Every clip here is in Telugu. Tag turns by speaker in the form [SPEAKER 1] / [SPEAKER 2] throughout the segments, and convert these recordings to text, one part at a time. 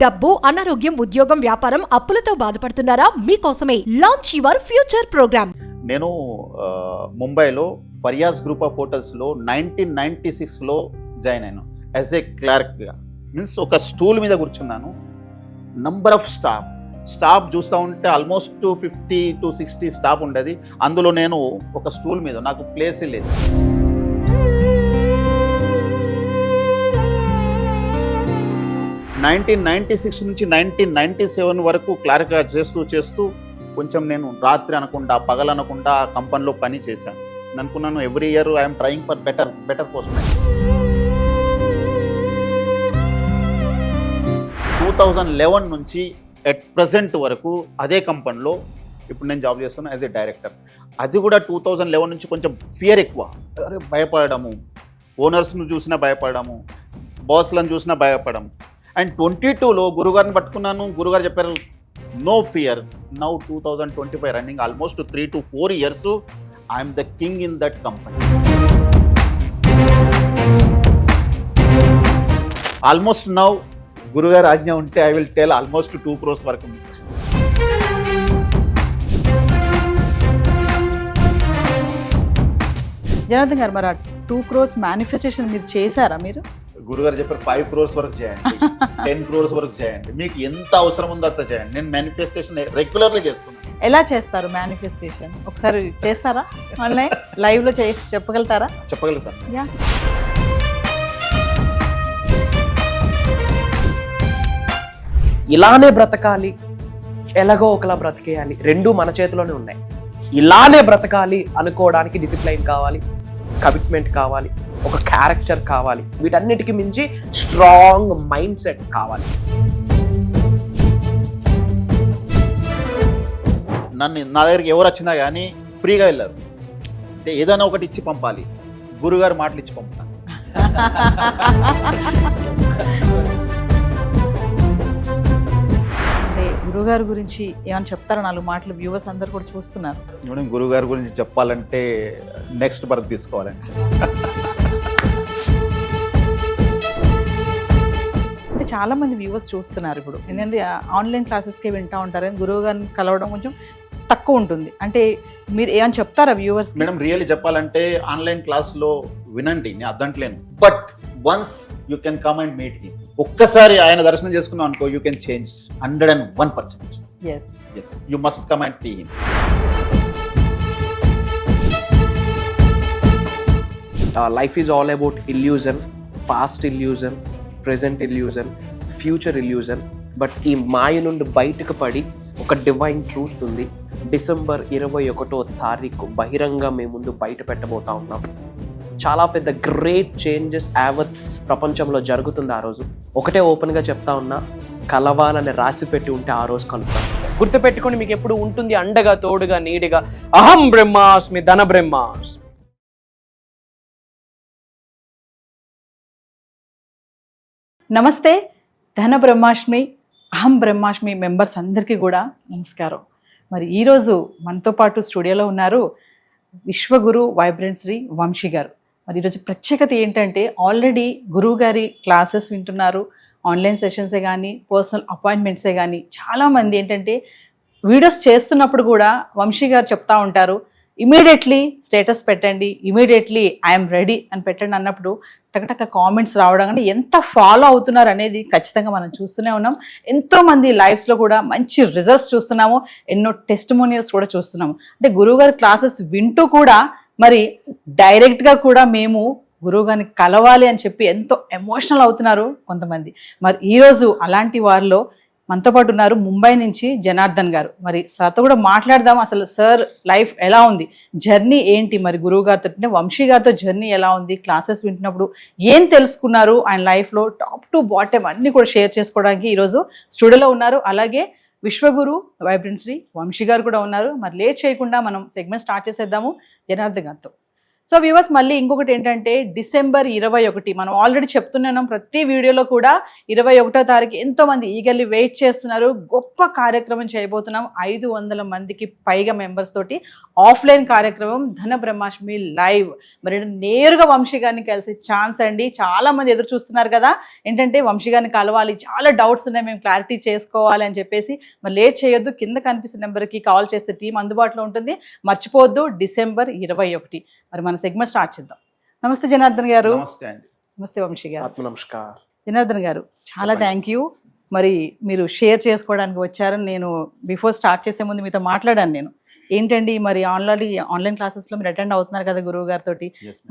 [SPEAKER 1] డబ్బు, అనారోగ్యం, ఉద్యోగం, వ్యాపారం, అప్పులతో బాధపడుతున్నారా? మీకోసమే లాంచ్ యువర్ ఫ్యూచర్ ప్రోగ్రామ్.
[SPEAKER 2] నేను ముంబైలో ఫరియాజ్ గ్రూప్ ఆఫ్ హోటల్స్లో 1996లో జాయిన్ అయ్యాను యాజ్ ఏ క్లర్క్గా. మీన్స్ ఒక స్టూల్ మీద కూర్చున్నాను. నంబర్ ఆఫ్ స్టాఫ్ చూస్తూ ఉంటే ఆల్మోస్ట్ 50 to 60 స్టాఫ్ ఉండేది. అందులో నేను ఒక స్టూల్ మీద, నాకు ప్లేస్ లేదు. నైన్టీన్ 96 నుంచి 1997 వరకు క్లర్క్గా చేస్తూ కొంచెం నేను రాత్రి అనకుండా పగలనకుండా ఆ కంపెనీలో పని చేశాను. అనుకున్నాను every year I'm trying for better post. 2011 నుంచి ఎట్ ప్రజెంట్ వరకు అదే కంపెనీలో ఇప్పుడు నేను జాబ్ చేస్తున్నాను యాజ్ ఏ డైరెక్టర్. అది కూడా 2011 నుంచి కొంచెం ఫియర్ ఎక్కువ, భయపడము, ఓనర్స్ను చూసినా భయపడము, బాస్లను చూసినా భయపడము. అండ్ 22లో గురుగారిని పట్టుకున్నాను. గురుగారు చెప్పారు no fear. Now 2025 running almost 3 to 4 years I'm the king in that company. Almost now గురుగారు ఆజ్ఞ ఉంటే I will tell almost 2 crores వరకు ఉంది.
[SPEAKER 3] జనార్దన్ గారు, మరి 2 crores మేనిఫెస్టేషన్ మీరు చేశారా? మీరు
[SPEAKER 2] గురుగారు చెప్పారు 5 crores వరకు చేయండి, 10 crores వరకు చేయండి, మీకు ఎంత అవసరం ఉందో అంత చేయండి. నేను మేనిఫెస్టేషన్ రెగ్యులర్లీ చేస్తున్నాను.
[SPEAKER 3] ఎలా చేస్తారు మేనిఫెస్టేషన్? ఒకసారి చేస్తారా? ఆన్లైన్ లైవ్లో చెప్పగలుగుతారా?
[SPEAKER 2] చెప్పగలుగుతాను.
[SPEAKER 3] యా,
[SPEAKER 4] ఇలానే బ్రతకాలి, ఎలాగో ఒకలా బ్రతికేయాలి, రెండు మన చేతిలోనే ఉన్నాయి. ఇలానే బ్రతకాలి అనుకోవడానికి డిసిప్లైన్ కావాలి, కమిట్మెంట్ కావాలి, ఒక క్యారెక్టర్ కావాలి, వీటన్నిటికి మించి స్ట్రాంగ్ మైండ్ సెట్ కావాలి.
[SPEAKER 2] నా దగ్గరికి ఎవరు వచ్చినా కానీ ఫ్రీగా వెళ్ళారు. అంటే ఏదైనా ఒకటి ఇచ్చి పంపాలి. గురుగారు మాటలు ఇచ్చి పంపుతాను.
[SPEAKER 3] అంటే గురుగారు గురించి ఏమైనా చెప్తారా? 4 మాటలు వ్యూవర్స్ అందరు కూడా చూస్తున్నారు.
[SPEAKER 2] మేడం, గురుగారి గురించి చెప్పాలంటే నెక్స్ట్ బర్త్ తీసుకోవాలండి.
[SPEAKER 3] అంటే చాలా మంది వ్యూవర్స్ చూస్తున్నారు ఇప్పుడు. ఎందుకంటే ఆన్లైన్ క్లాసెస్కే వింటూ ఉంటారు, కానీ గురువు గారిని కలవడం కొంచెం తక్కువ ఉంటుంది. అంటే మీరు ఏమైనా చెప్తారా వ్యూవర్స్?
[SPEAKER 2] మేడం, రియల్లీ చెప్పాలంటే ఆన్లైన్ క్లాస్లో వినండి, నేను అద్దంటలేను. But once you can come and meet him. ఒక్కసారి ఆయన దర్శనం చేసుకున్నాం అనుకో, you can change 101%.
[SPEAKER 3] Yes,
[SPEAKER 2] you must come and see him.
[SPEAKER 4] Life is all about illusion, past illusion, present illusion, future illusion. But ఈ మాయ నుండి బయటకు పడి ఒక డివైన్ ట్రూత్ ఉంది. డిసెంబర్ 21వ తారీఖు బహిరంగ మేము ముందు బయట పెట్టబోతా ఉన్నాం. చాలా పెద్ద గ్రేట్ చేంజెస్ యావత్ ప్రపంచంలో జరుగుతుంది ఆ రోజు. ఒకటే ఓపెన్గా చెప్తా ఉన్నా, కలవాలని రాసి పెట్టి ఉంటే ఆ రోజు కలుపుతాం. గుర్తుపెట్టుకోండి, మీకు ఎప్పుడు ఉంటుంది అండగా, తోడుగా, నీడిగా. అహం బ్రహ్మాస్మి, ధన బ్రహ్మాస్మి.
[SPEAKER 3] నమస్తే. ధన బ్రహ్మాష్మి, అహం బ్రహ్మాష్మి మెంబర్స్ అందరికీ కూడా నమస్కారం. మరి ఈరోజు మనతో పాటు స్టూడియోలో ఉన్నారు విశ్వగురు వైబ్రెంట్ శ్రీ వంశీ గారు. మరి ఈరోజు ప్రత్యేకత ఏంటంటే, ఆల్రెడీ గురువు గారి క్లాసెస్ వింటున్నారు. ఆన్లైన్ సెషన్సే కానీ, పర్సనల్ అపాయింట్మెంట్సే కానీ, చాలామంది ఏంటంటే వీడియోస్ చేస్తున్నప్పుడు కూడా వంశీ గారు చెప్తా ఉంటారు, ఇమీడియట్లీ స్టేటస్ పెట్టండి, ఇమీడియట్లీ ఐఎమ్ రెడీ అని పెట్టండి అన్నప్పుడు టకటక కామెంట్స్ రావడం, అంటే ఎంత ఫాలో అవుతున్నారు అనేది ఖచ్చితంగా మనం చూస్తూనే ఉన్నాం. ఎంతోమంది లైవ్స్లో కూడా మంచి రిజల్ట్స్ చూస్తున్నాము, ఎన్నో టెస్టిమోనియల్స్ కూడా చూస్తున్నాము. అంటే గురువుగారి క్లాసెస్ వింటూ కూడా మరి డైరెక్ట్గా కూడా మేము గురువుగారిని కలవాలి అని చెప్పి ఎంతో ఎమోషనల్ అవుతున్నారు కొంతమంది. మరి ఈరోజు అలాంటి వారిలో మనతో పాటు ఉన్నారు ముంబై నుంచి జనార్దన్ గారు. మరి సార్తో కూడా మాట్లాడదాం, అసలు సార్ లైఫ్ ఎలా ఉంది, జర్నీ ఏంటి, మరి గురువు గారితో అంటే వంశీ గారితో జర్నీ ఎలా ఉంది, క్లాసెస్ వింటున్నప్పుడు ఏం తెలుసుకున్నారు, ఆయన లైఫ్లో టాప్ టు బాటమ్ అన్నీ కూడా షేర్ చేసుకోవడానికి ఈరోజు స్టూడియోలో ఉన్నారు. అలాగే విశ్వగురు వైబ్రెంట్ శ్రీ వంశీ గారు కూడా ఉన్నారు. మరి లేట్ చేయకుండా మనం సెగ్మెంట్ స్టార్ట్ చేసేద్దాము జనార్దన్ గారితో. సో వ్యూవర్స్ మళ్ళీ ఇంకొకటి ఏంటంటే డిసెంబర్ 21 మనం ఆల్రెడీ చెప్తున్నాం ప్రతి వీడియోలో కూడా 21వ తారీఖు ఎంతో మంది ఈగర్లీ వెయిట్ చేస్తున్నారు. గొప్ప కార్యక్రమం చేయబోతున్నాం. 500 మందికి పైగా మెంబర్స్ తోటి ఆఫ్లైన్ కార్యక్రమం ధన బ్రహ్మాష్టమి లైవ్. మరి నేరుగా వంశీ గారిని కలిసే ఛాన్స్ అండి. చాలా మంది ఎదురు చూస్తున్నారు కదా, ఏంటంటే వంశీ గారిని కలవాలి, చాలా డౌట్స్ ఉన్నాయి, మేము క్లారిటీ చేసుకోవాలి అని చెప్పేసి. మరి లేట్ చేయొద్దు, కింద కనిపిస్తున్న నెంబర్కి కాల్ చేస్తే టీం అందుబాటులో ఉంటుంది. మర్చిపోవద్దు, డిసెంబర్ 21. మరి మన సెగ్మెంట్ స్టార్ట్ చేద్దాం. నమస్తే జనార్దన్ గారు.
[SPEAKER 2] నమస్తే అండి.
[SPEAKER 3] నమస్తే వంశీ గారు.
[SPEAKER 4] ఆత్మ నమస్కారం.
[SPEAKER 3] జనార్దన్ గారు చాలా థ్యాంక్ యూ. మరి మీరు షేర్ చేసుకోవడానికి వచ్చారు. నేను బిఫోర్ స్టార్ట్ చేసే ముందు మీతో మాట్లాడాను. నేను ఏంటండి మరి ఆన్లైన్ క్లాసెస్లో మీరు అటెండ్ అవుతున్నారు కదా గురువు గారితో,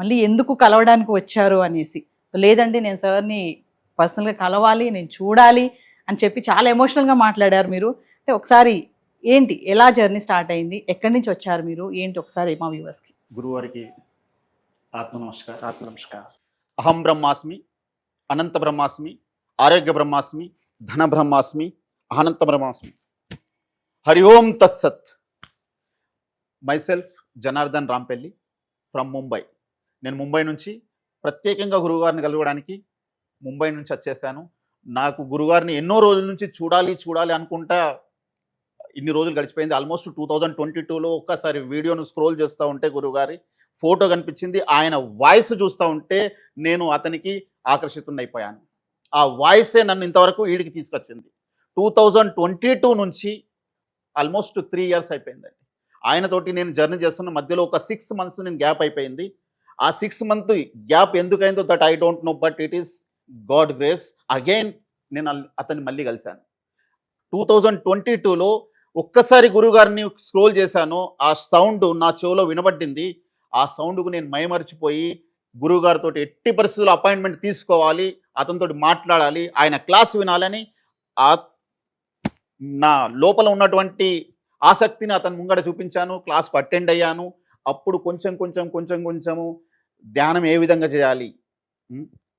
[SPEAKER 3] మళ్ళీ ఎందుకు కలవడానికి వచ్చారు అనేసి. లేదండి నేను సార్ని పర్సనల్గా కలవాలి, నేను చూడాలి అని చెప్పి చాలా ఎమోషనల్గా మాట్లాడారు మీరు. అంటే ఒకసారి ఏంటి, ఎలా జర్నీ స్టార్ట్ అయింది, ఎక్కడి నుంచి వచ్చారు మీరు, ఏంటి ఒకసారి మా వ్యూవర్స్కి.
[SPEAKER 2] గురువారికి ఆత్మ నమస్కారం.
[SPEAKER 4] ఆత్మ నమస్కారం.
[SPEAKER 2] అహం బ్రహ్మాస్మి, అనంత బ్రహ్మాస్మి, ఆరోగ్య బ్రహ్మాస్మి, ధన బ్రహ్మాస్మి, అనంత బ్రహ్మాస్మి. హరి ఓం తత్సత్. Myself Janardhan Rampalli from Mumbai. నేను ముంబై నుంచి ప్రత్యేకంగా గురువుగారిని కలవడానికి ముంబై నుంచి వచ్చేసాను. నాకు గురుగారిని ఎన్నో రోజుల నుంచి చూడాలి అనుకుంటా ఇన్ని రోజులు గడిచిపోయింది. ఆల్మోస్ట్ 2022లో ఒక్కసారి వీడియోను స్క్రోల్ చేస్తూ ఉంటే గురువుగారి ఫోటో కనిపించింది. ఆయన వాయిస్ చూస్తూ ఉంటే నేను అతనికి ఆకర్షితున్నైపోయాను. ఆ వాయిసే నన్ను ఇంతవరకు వీడికి తీసుకొచ్చింది. 2022 నుంచి ఆల్మోస్ట్ 3 years అయిపోయిందండి. ఆయనతోటి నేను జర్నీ చేస్తున్న మధ్యలో ఒక 6 months నేను గ్యాప్ అయిపోయింది. ఆ 6 month గ్యాప్ ఎందుకైందో that I don't know, but it is God grace. Again నేను అతన్ని మళ్ళీ కలిశాను. 2022లో ఒక్కసారి గురువుగారిని స్క్రోల్ చేశాను. ఆ సౌండ్ నా చెవిలో వినబడింది. ఆ సౌండ్కు నేను మైమరిచిపోయి గురువుగారితో ఎట్టి పరిస్థితుల్లో అపాయింట్మెంట్ తీసుకోవాలి, అతనితో మాట్లాడాలి, ఆయన క్లాస్ వినాలని నా లోపల ఉన్నటువంటి ఆసక్తిని అతని ముంగడ చూపించాను. క్లాస్కు అటెండ్ అయ్యాను. అప్పుడు కొంచెము ధ్యానం ఏ విధంగా చేయాలి,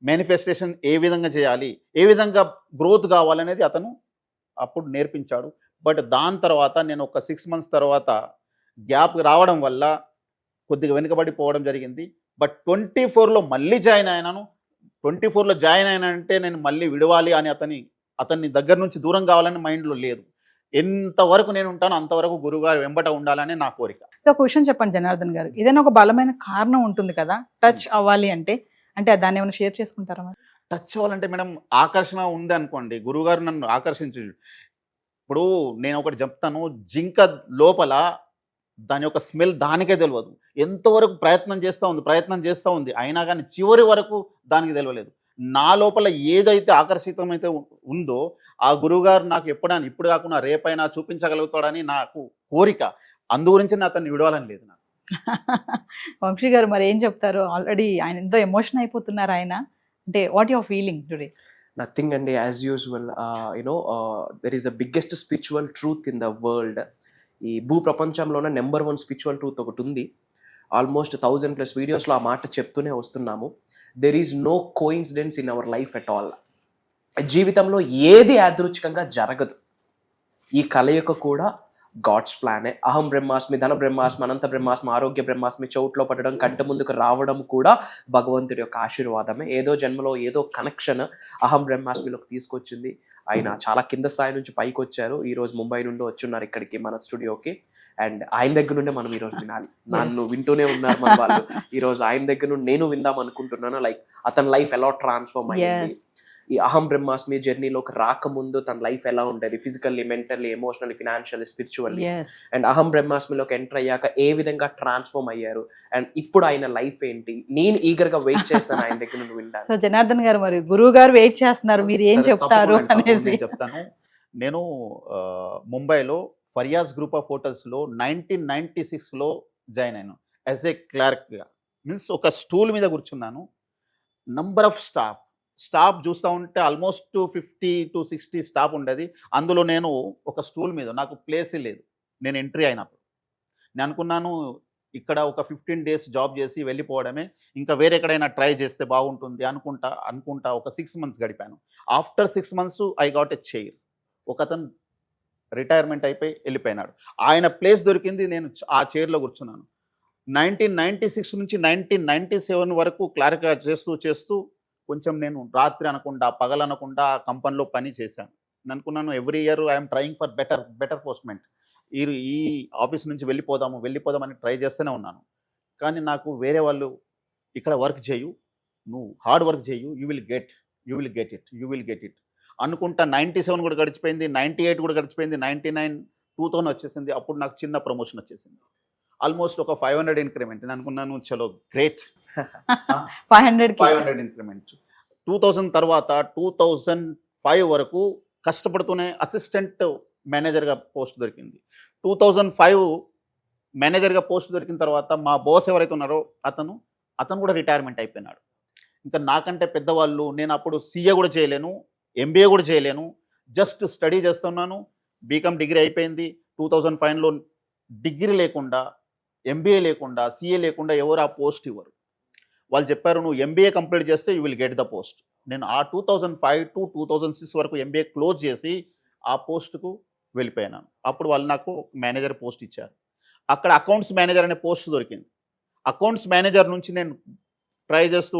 [SPEAKER 2] మేనిఫెస్టేషన్ ఏ విధంగా చేయాలి, ఏ విధంగా గ్రోత్ కావాలనేది అతను అప్పుడు నేర్పించాడు. బట్ దాని తర్వాత నేను ఒక 6 months తర్వాత గ్యాప్ రావడం వల్ల కొద్దిగా వెనుకబడిపోవడం జరిగింది. బట్ 24లో మళ్ళీ జాయిన్ అయినాను. 24లో జాయిన్ అయినంటే నేను మళ్ళీ విడవాలి అని అతన్ని దగ్గర నుంచి దూరం కావాలని మైండ్లో లేదు. ఎంతవరకు నేను ఉంటానో అంతవరకు గురువుగారు వెంబట ఉండాలని నా కోరిక.
[SPEAKER 3] ఒక క్వశ్చన్ చెప్పండి జనార్దన్ గారు, ఏదైనా ఒక బలమైన కారణం ఉంటుంది కదా టచ్ అవ్వాలి అంటే దాన్ని ఏమైనా షేర్ చేసుకుంటారా?
[SPEAKER 2] టచ్ అవ్వాలంటే మేడం ఆకర్షణ ఉంది అనుకోండి. గురువుగారు నన్ను ఆకర్షించు. ఇప్పుడు నేను ఒకటి చెప్తాను, జింక లోపల దాని యొక్క స్మెల్ దానికే తెలియదు. ఎంతవరకు ప్రయత్నం చేస్తూ ఉంది అయినా కానీ చివరి వరకు దానికి తెలియలేదు. నా లోపల ఏదైతే ఆకర్షితమైతే ఉందో ఆ గురువుగారు నాకు ఇప్పుడు కాకుండా రేపైనా చూపించగలుగుతాడని నాకు కోరిక. అందు గురించి నేను అతన్ని విడవాలని లేదు నాకు.
[SPEAKER 3] వంశీ గారు మరి ఏం చెప్తారు? ఆల్రెడీ ఆయన ఎంతో ఎమోషన్ అయిపోతున్నారు ఆయన. అంటే what your feeling today?
[SPEAKER 4] Nothing and as usual, there is a biggest spiritual truth in the world. ఈ భూ ప్రపంచంలోనే నెంబర్ 1 స్పిరిచువల్ ట్రూత్ ఒకటి ఉంది. ఆల్మోస్ట్ 1000+ వీడియోస్లో ఆ మాట చెప్తూనే వస్తున్నాము. There is no coincidence in our life at all. జీవితంలో ఏది యాదృచ్ఛికంగా జరగదు. ఈ కలయిక కూడా గాడ్స్ ప్లానే. అహం బ్రహ్మాస్మి, ధన బ్రహ్మాస్మి, అనంత బ్రహ్మాస్మి, ఆరోగ్య బ్రహ్మాస్మి చౌట్లో పడడం, కంటి ముందుకు రావడం కూడా భగవంతుడి యొక్క ఆశీర్వాదమే. ఏదో జన్మలో ఏదో కనెక్షన్ అహం బ్రహ్మాస్మిలోకి తీసుకొచ్చింది. ఆయన చాలా కింద స్థాయి నుంచి పైకి వచ్చారు. ఈరోజు ముంబై నుండి వచ్చున్నారు ఇక్కడికి మన స్టూడియోకి. అండ్ ఆయన దగ్గర నుండే మనం ఈరోజు వినాలి. నన్ను వింటూనే ఉన్నారు మన వాళ్ళు. ఈరోజు ఆయన దగ్గర నుండి నేను విందాం అనుకుంటున్నాను. లైక్ అతని లైఫ్ ఎలా ట్రాన్స్ఫార్మ్ అయ్యింది, ఈ అహం బ్రహ్మాస్మి జర్నీలోకి రాకముందు తన లైఫ్ ఎలా ఉండేది, physically, mentally, emotionally, financially, spiritually. And అహం బ్రహ్మాస్మిలోకి ఎంటర్ అయ్యాక ఏ విధంగా ట్రాన్స్ఫార్మ్ అయ్యారు, అండ్ ఇప్పుడు ఆయన లైఫ్ ఏంటి, నేను ఈగర్ గా వెయిట్ చేస్తాను ఆయన దగ్గర నుండి వింటాను.
[SPEAKER 3] సో జనార్దన్ గారు, మరి గురువు గారు వెయిట్ చేస్తున్నారు, మీరు ఏం చెప్తారు అనేసి
[SPEAKER 2] చెప్తాను. నేను ముంబైలో ఫరియాజ్ గ్రూప్ ఆఫ్ హోటల్స్లో 1996లో జాయిన్ అయ్యాను యాజ్ ఏ క్లర్క్గా. మీన్స్ ఒక స్టూల్ మీద కూర్చున్నాను. నంబర్ ఆఫ్ స్టాఫ్ చూస్తూ ఉంటే ఆల్మోస్ట్ 50 to 60 స్టాఫ్ ఉండేది. అందులో నేను ఒక స్టూల్ మీద, నాకు ప్లేస్ లేదు. నేను ఎంట్రీ అయినప్పుడు నేను అనుకున్నాను ఇక్కడ ఒక 15 days జాబ్ చేసి వెళ్ళిపోవడమే, ఇంకా వేరే ఎక్కడైనా ట్రై చేస్తే బాగుంటుంది అనుకుంటా ఒక 6 months గడిపాను. After 6 months I got a chair. ఒక అతను రిటైర్మెంట్ అయిపోయి వెళ్ళిపోయినాడు. ఆయన ప్లేస్ దొరికింది, నేను ఆ చైర్లో కూర్చున్నాను. 1996 నుంచి 1997 వరకు క్లారిక్గా చేస్తూ కొంచెం నేను రాత్రి అనకుండా పగలనకుండా ఆ కంపెనీలో పని చేశాను. నేను అనుకున్నాను every year I'm trying for better postment. ఈ ఆఫీస్ నుంచి వెళ్ళిపోదామని ట్రై చేస్తూనే ఉన్నాను. కానీ నాకు వేరే వాళ్ళు ఇక్కడ వర్క్ చేయు, నువ్వు హార్డ్ వర్క్ చేయు, యూ విల్ గెట్ ఇట్ అనుకుంటా 97 కూడా గడిచిపోయింది, 98 కూడా గడిచిపోయింది, 99 2000 వచ్చేసింది. అప్పుడు నాకు చిన్న ప్రమోషన్ వచ్చేసింది, ఆల్మోస్ట్ ఒక 500 ఇంక్రిమెంట్. నేను అనుకున్నాను చలో గ్రేట్ 500 ఇంక్రిమెంట్. 2000 తర్వాత 2005 వరకు కష్టపడుతూనే అసిస్టెంట్ మేనేజర్గా పోస్ట్ దొరికింది. 2005 మేనేజర్గా పోస్ట్ దొరికిన తర్వాత మా బాస్ ఎవరైతే ఉన్నారో అతను కూడా రిటైర్మెంట్ అయిపోయినాడు. ఇంకా నాకంటే పెద్దవాళ్ళు, నేను అప్పుడు CA కూడా చేయలేను, MBA కూడా చేయలేను, జస్ట్ స్టడీ చేస్తున్నాను. బీకామ్ డిగ్రీ అయిపోయింది. 2005లో డిగ్రీ లేకుండా, MBA లేకుండా, CA లేకుండా ఎవరు ఆ పోస్ట్ ఇవ్వరు. వాళ్ళు చెప్పారు నువ్వు MBA కంప్లీట్ చేస్తే you will get the post. నేను ఆ 2005 to 2006 వరకు MBA క్లోజ్ చేసి ఆ పోస్ట్కు వెళ్ళిపోయాను. అప్పుడు వాళ్ళు నాకు మేనేజర్ పోస్ట్ ఇచ్చారు. అక్కడ అకౌంట్స్ మేనేజర్ అనే పోస్ట్ దొరికింది. అకౌంట్స్ మేనేజర్ నుంచి నేను ట్రై చేస్తూ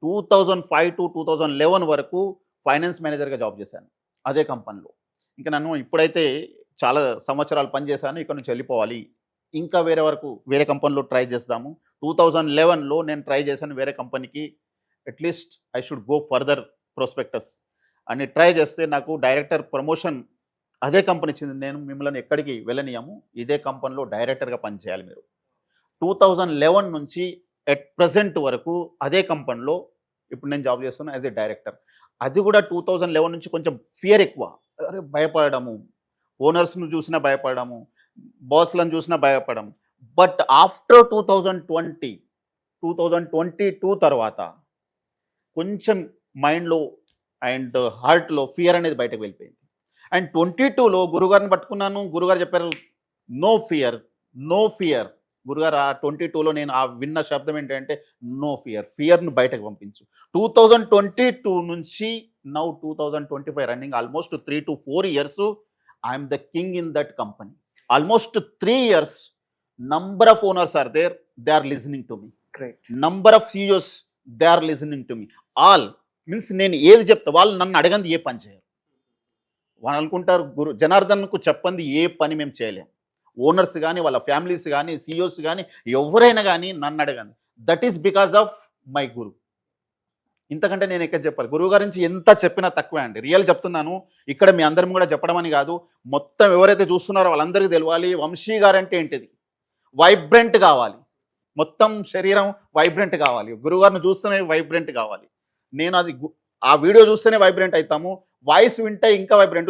[SPEAKER 2] 2005 to 2011 వరకు ఫైనాన్స్ మేనేజర్గా జాబ్ చేశాను అదే కంపెనీలో. ఇంకా నన్ను ఇప్పుడైతే చాలా సంవత్సరాలు పనిచేశాను, ఇక్కడ నుంచి వెళ్ళిపోవాలి, ఇంకా వేరే కంపెనీలో ట్రై చేద్దాము. 2011లో నేను ట్రై చేశాను వేరే కంపెనీకి, at least I should go further prospectus అని ట్రై చేస్తే నాకు డైరెక్టర్ ప్రమోషన్ అదే కంపెనీ ఇచ్చింది. నేను మిమ్మల్ని ఎక్కడికి వెళ్ళనియము, ఇదే కంపెనీలో డైరెక్టర్గా పనిచేయాలి మీరు. 2011 నుంచి ఎట్ ప్రజెంట్ వరకు అదే కంపెనీలో ఇప్పుడు నేను జాబ్ చేస్తున్నాను యాజ్ ఏ డైరెక్టర్. అది కూడా 2011 నుంచి కొంచెం ఫియర్ ఎక్కువ, భయపడము, ఓనర్స్ను చూసినా భయపడము, బాస్లను చూసినా భయపడము. బట్ ఆఫ్టర్ 2022 తర్వాత కొంచెం మైండ్లో అండ్ హార్ట్లో ఫియర్ అనేది బయటకు వెళ్ళిపోయింది. అండ్ 22లో గురుగారిని పట్టుకున్నాను. గురుగారు చెప్పారు నో ఫియర్. గురుగారు ఆ 22లో నేను ఆ విన్న శబ్దం ఏంటంటే నో ఫియర్ను బయటకు పంపించు. 2022 నుంచి now 2025 running almost 3 to 4 years I'm the king in that company. Almost 3 years number of owners are there, they are listening to me.
[SPEAKER 4] Great.
[SPEAKER 2] Number of CEOs, they are listening to me. All means నేను ఏది చెప్తా వాళ్ళు నన్ను అడగంది ఏ పని చేయరు. వాళ్ళు అనుకుంటారు జనార్దన్కు చెప్పంది ఏ పని మేము చేయలేము. ఓనర్స్ కానీ, వాళ్ళ ఫ్యామిలీస్ కానీ, CEOs కానీ, ఎవరైనా కానీ నన్ను అడగండి. That is because of my guru. ఇంతకంటే నేను ఎక్కడ చెప్పాలి? గురువు గారి నుంచి ఎంత చెప్పినా తక్కువే అండి. రియల్ చెప్తున్నాను. ఇక్కడ మీ అందరం కూడా చెప్పడం అని కాదు, మొత్తం ఎవరైతే చూస్తున్నారో వాళ్ళందరికీ తెలియాలి వంశీ గారు అంటే ఏంటిది. వైబ్రెంట్ కావాలి, మొత్తం శరీరం వైబ్రెంట్ కావాలి. గురువుగారిని చూస్తేనే వైబ్రెంట్ కావాలి. నేను అది ఆ వీడియో చూస్తేనే వైబ్రెంట్ అవుతాము, వాయిస్ వింటే ఇంకా వైబ్రెంట్.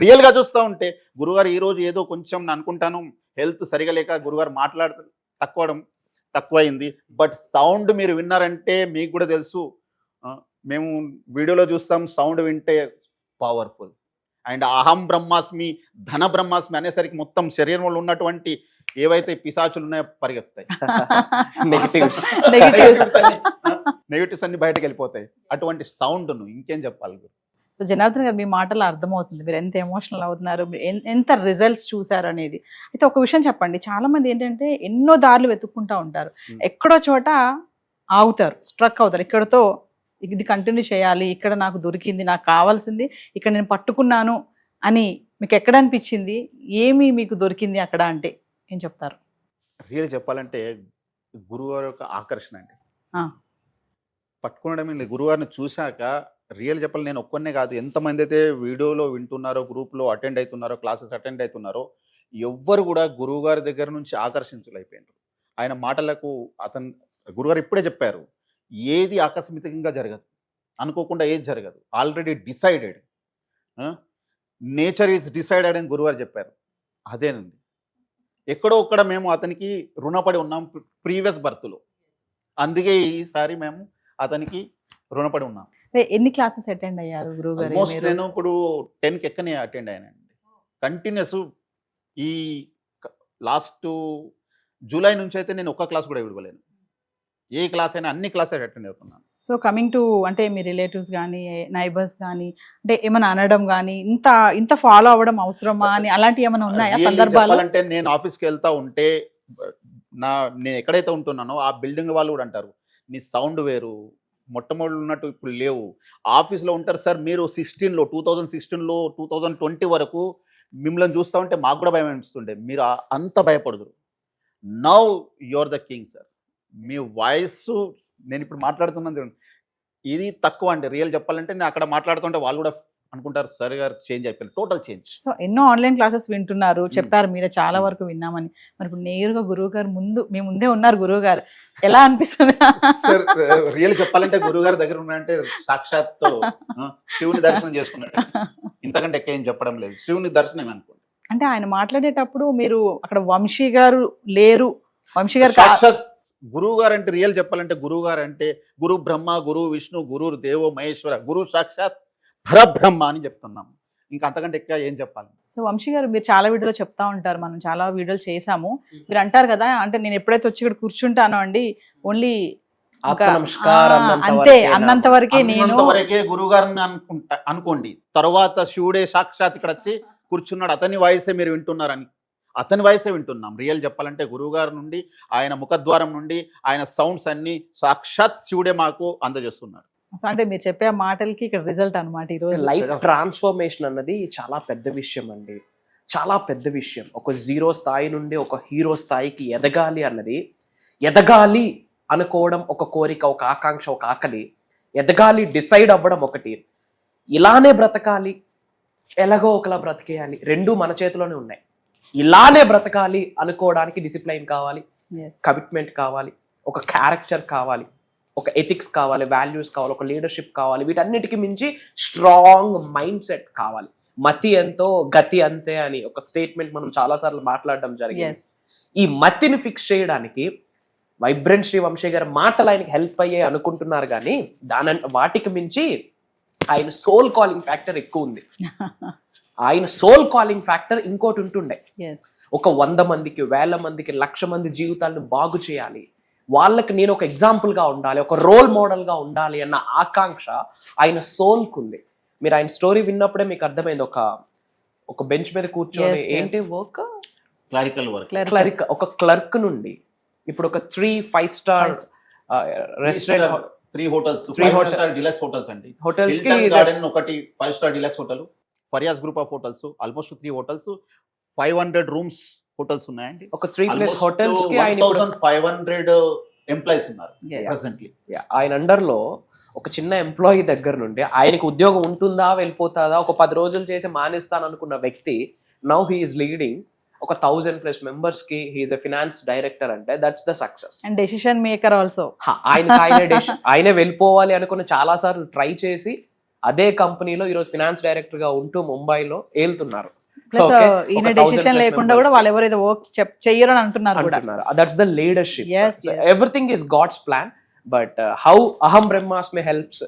[SPEAKER 2] రియల్గా చూస్తూ ఉంటే గురుగారు ఈరోజు ఏదో కొంచెం నేను అనుకుంటాను హెల్త్ సరిగా లేక గురుగారు తక్కువైంది. బట్ సౌండ్ మీరు విన్నారంటే మీకు కూడా తెలుసు, మేము వీడియోలో చూస్తాం సౌండ్ వింటే పవర్ఫుల్. అండ్ అహం బ్రహ్మాస్మి, ధన బ్రహ్మాస్మి అనేసరికి మొత్తం శరీరంలో ఉన్నటువంటి ఏవైతే పిశాచులు ఉన్నాయో పరిగెత్తాయి, నెగిటివ్స్ అన్ని బయటకు వెళ్ళిపోతాయి. అటువంటి సౌండ్ను ఇంకేం చెప్పాలి?
[SPEAKER 3] జనార్దన్ గారు, మీ మాటలో అర్థమవుతుంది మీరు ఎంత ఎమోషనల్ అవుతున్నారు, ఎంత రిజల్ట్స్ చూసారు అనేది. అయితే ఒక విషయం చెప్పండి, చాలా మంది ఏంటంటే ఎన్నో దారులు వెతుక్కుంటా ఉంటారు, ఎక్కడో చోట ఆగుతారు, స్ట్రక్ అవుతారు. ఇక్కడతో ఇది కంటిన్యూ చేయాలి, ఇక్కడ నాకు దొరికింది, నాకు కావాల్సింది ఇక్కడ నేను పట్టుకున్నాను అని మీకు ఎక్కడ అనిపించింది? ఏమి మీకు దొరికింది అక్కడ అంటే ఏం చెప్తారు?
[SPEAKER 2] రియల్ చెప్పాలంటే గురువారి యొక్క ఆకర్షణ అండి. పట్టుకోవడం గురువారిని చూశాక రియల్ చెప్పాలి, నేను ఒక్కనే కాదు, ఎంతమంది అయితే వీడియోలో వింటున్నారో, గ్రూప్లో అటెండ్ అవుతున్నారో, క్లాసెస్ అటెండ్ అవుతున్నారో, ఎవ్వరు కూడా గురువుగారి దగ్గర నుంచి ఆకర్షించలేకపోయినారు. ఆయన మాటలకు గురుగారు ఇప్పుడే చెప్పారు, ఏది ఆకస్మికంగా జరగదు, అనుకోకుండా ఏది జరగదు, already decided. Nature is decided అని గురుగారు చెప్పారు. అదేనండి, ఎక్కడో ఒక్కడ మేము అతనికి రుణపడి ఉన్నాం ప్రీవియస్ బర్త్లో, అందుకే ఈసారి మేము అతనికి రుణపడి ఉన్నాం.
[SPEAKER 3] ఎన్ని క్లాసెస్ అటెండ్ అయ్యారు గురుగారు?
[SPEAKER 2] ఆల్మోస్ట్ నేను ఇప్పుడు 10కి ఎక్కనే అటెండ్ అయ్యానండి కంటిన్యూస్. ఈ లాస్ట్ జూలై నుంచి అయితే నేను ఒక్క క్లాస్ కూడా విడవలేను. ఏ క్లాస్ అయినా అన్ని క్లాసెస్ అటెండ్ అవుతున్నాను.
[SPEAKER 3] సో కమింగ్ టు అంటే మీ రిలేటివ్స్ కానీ, నైబర్స్ కానీ, అంటే ఏమైనా అనడం కానీ, ఇంత ఫాలో అవ్వడం అవసరమా అని అలాంటివి ఏమైనా ఉన్నాయా సందర్భాలు?
[SPEAKER 2] అంటే నేను ఆఫీస్కి వెళ్తా ఉంటే నేను ఎక్కడైతే ఉంటున్నానో ఆ బిల్డింగ్ వాళ్ళు కూడా అంటారు నీ సౌండ్ వేరు, మొట్టమొదటి ఉన్నట్టు ఇప్పుడు లేవు. ఆఫీస్లో ఉంటారు సార్ మీరు 2016లో 2020 వరకు మిమ్మల్ని చూస్తూ ఉంటే మాకు కూడా భయం అనిపిస్తుండే, మీరు అంత భయపడదురు. Now your the king sir. మీ వాయిస్ నేను ఇప్పుడు మాట్లాడుతున్నాను చూడండి, ఇది తక్కువ అండి. రియల్ చెప్పాలంటే నేను అక్కడ మాట్లాడుతుంటే వాళ్ళు కూడా అనుకుంటారు సార్ గారు చేంజ్ అయిపోయింది, టోటల్ చేంజ్.
[SPEAKER 3] సో ఎన్నో ఆన్లైన్ క్లాసెస్ వింటున్నారు, చెప్పారు మీరే చాలా వరకు విన్నామని. మరి ఇప్పుడు నేరుగా గురువు గారు మీ ముందే ఉన్నారు, గురువు గారు ఎలా అనిపిస్తుంది?
[SPEAKER 2] సార్ రియల్ చెప్పాలంటే గురువు గారి దగ్గర ఉన్నారంటే సాక్షాత్ శివుని దర్శనం చేసుకున్నట్టు, ఇంతకంటే ఎక్కువ ఏం చెప్పడం లేదు. శివుని దర్శనం అనుకోండి.
[SPEAKER 3] అంటే ఆయన మాట్లాడేటప్పుడు మీరు అక్కడ వంశీ గారు లేరు, వంశీ గారు
[SPEAKER 2] సాక్షాత్ గురువు గారు అంటే రియల్ చెప్పాలంటే గురువు గారు అంటే గురు బ్రహ్మ, గురు విష్ణు, గురు దేవో మహేశ్వర, గురు సాక్షాత్ పరబ్రహ్మ అని చెప్తున్నాం. ఇంకా అంతకంటే ఎక్కువ ఏం చెప్పాలి?
[SPEAKER 3] సో వంశీ గారు మీరు చాలా వీడియోలు చెప్తా ఉంటారు, మనం చాలా వీడియోలు చేసాము. మీరు అంటారు కదా, అంటే నేను ఎప్పుడైతే వచ్చి ఇక్కడ కూర్చుంటానో అండి ఓన్లీ అంతే అన్నంత వరకే నేను
[SPEAKER 2] గురువు గారిని అనుకోండి. తర్వాత శివుడే సాక్షాత్ ఇక్కడ వచ్చి కూర్చున్నాడు, అతని వాయిసే మీరు వింటున్నారని, అతని వాయిసే వింటున్నాం. రియల్ చెప్పాలంటే గురువు గారి నుండి, ఆయన ముఖద్వారం నుండి ఆయన సౌండ్స్ అన్ని సాక్షాత్ శివుడే మాకు అందజేస్తున్నాడు.
[SPEAKER 3] సో అంటే మీరు చెప్పే మాటలకి ఇక్కడ రిజల్ట్ అనమాట. ఈరోజు
[SPEAKER 4] లైఫ్ ట్రాన్స్ఫర్మేషన్ అన్నది చాలా పెద్ద విషయం అండి, చాలా పెద్ద విషయం. ఒక జీరో స్థాయి నుండి ఒక హీరో స్థాయికి ఎదగాలి అన్నది, ఎదగాలి అనుకోవడం ఒక కోరిక, ఒక ఆకాంక్ష, ఒక ఆకలి. ఎదగాలి డిసైడ్ అవ్వడం ఒకటి, ఇలానే బ్రతకాలి, ఎలాగో ఒకలా బ్రతికేయాలి, రెండూ మన చేతిలోనే ఉన్నాయి. ఇలానే బ్రతకాలి అనుకోవడానికి డిసిప్లైన్ కావాలి, కమిట్మెంట్ కావాలి, ఒక క్యారెక్టర్ కావాలి, ఒక ఎథిక్స్ కావాలి, వాల్యూస్ కావాలి, ఒక లీడర్షిప్ కావాలి. వీటన్నిటికి మించి స్ట్రాంగ్ మైండ్ సెట్ కావాలి. మతి ఎంతో గతి అంతే అని ఒక స్టేట్మెంట్ మనం చాలాసార్లు మాట్లాడడం జరిగింది. ఈ మతిని ఫిక్స్ చేయడానికి వైబ్రెంట్ శ్రీ వంశీ గారి మాటలు ఆయనకి హెల్ప్ అయ్యే అనుకుంటున్నారు, కానీ వాటికి మించి ఆయన సోల్ కాలింగ్ ఫ్యాక్టర్ ఎక్కువ ఉంది. ఆయన సోల్ కాలింగ్ ఫ్యాక్టర్ ఇంకోటి ఉంటుండే, ఒక 100 మందికి, 1000 మందికి, 1,00,000 మంది జీవితాలను బాగు చేయాలి, వాళ్ళకి నేను ఒక ఎగ్జాంపుల్ గా ఉండాలి, ఒక రోల్ మోడల్ గా ఉండాలి అన్న ఆకాంక్ష ఆయన సోల్కు ఉంది. మీరు ఆయన స్టోరీ విన్నప్పుడే మీకు అర్థమైంది, ఒక బెంచ్ మీద కూర్చొని ఏంటి వర్క్, క్లరిక్, ఒక క్లర్క్ నుండి ఇప్పుడు ఒక 3-5 star restaurant,
[SPEAKER 2] 3 hotels, 5 star deluxe hotels అండి. హోటల్స్ కి గార్డెన్ ఒకటి 5 star deluxe hotel, Fariyas group of hotels, almost 3 hotels, 500 rooms hotels ఉన్నాయండి.
[SPEAKER 4] ఒక 3+ హోటల్స్ కి ఆయన
[SPEAKER 2] 1500 ఎంప్లాయీస్ ఉన్నారు ప్రెసెంట్లీ.
[SPEAKER 4] ఆయన అండర్ లో ఒక చిన్న ఎంప్లాయీ దగ్గర నుండి ఆయనకు ఉద్యోగం ఉంటుందా వెళ్ళిపోతుందా, ఒక 10 రోజులు చేసి మానేస్తాను అనుకున్న వ్యక్తి నౌ హీ ఈస్ లీడింగ్ ఒక 1000+ మెంబర్స్ కి, he is a finance director. అంటే that's the success.
[SPEAKER 3] And decision maker also.
[SPEAKER 4] ఆయనే వెళ్ళిపోవాలి అనుకున్న చాలా సార్లు ట్రై చేసి అదే కంపెనీలో ఈరోజు ఫినాన్స్ డైరెక్టర్ గా ఉంటూ ముంబైలో ఏలుతున్నారు.
[SPEAKER 3] ప్లస్ ఈయన డెసిషన్ లేకుండా కూడా వాళ్ళు ఎవరైతే వర్క్ చెయ్యరు అని అంటున్నారు కూడా.
[SPEAKER 4] That's the leadership. Everything is God's plan, but how Aham Brahmasmi helps,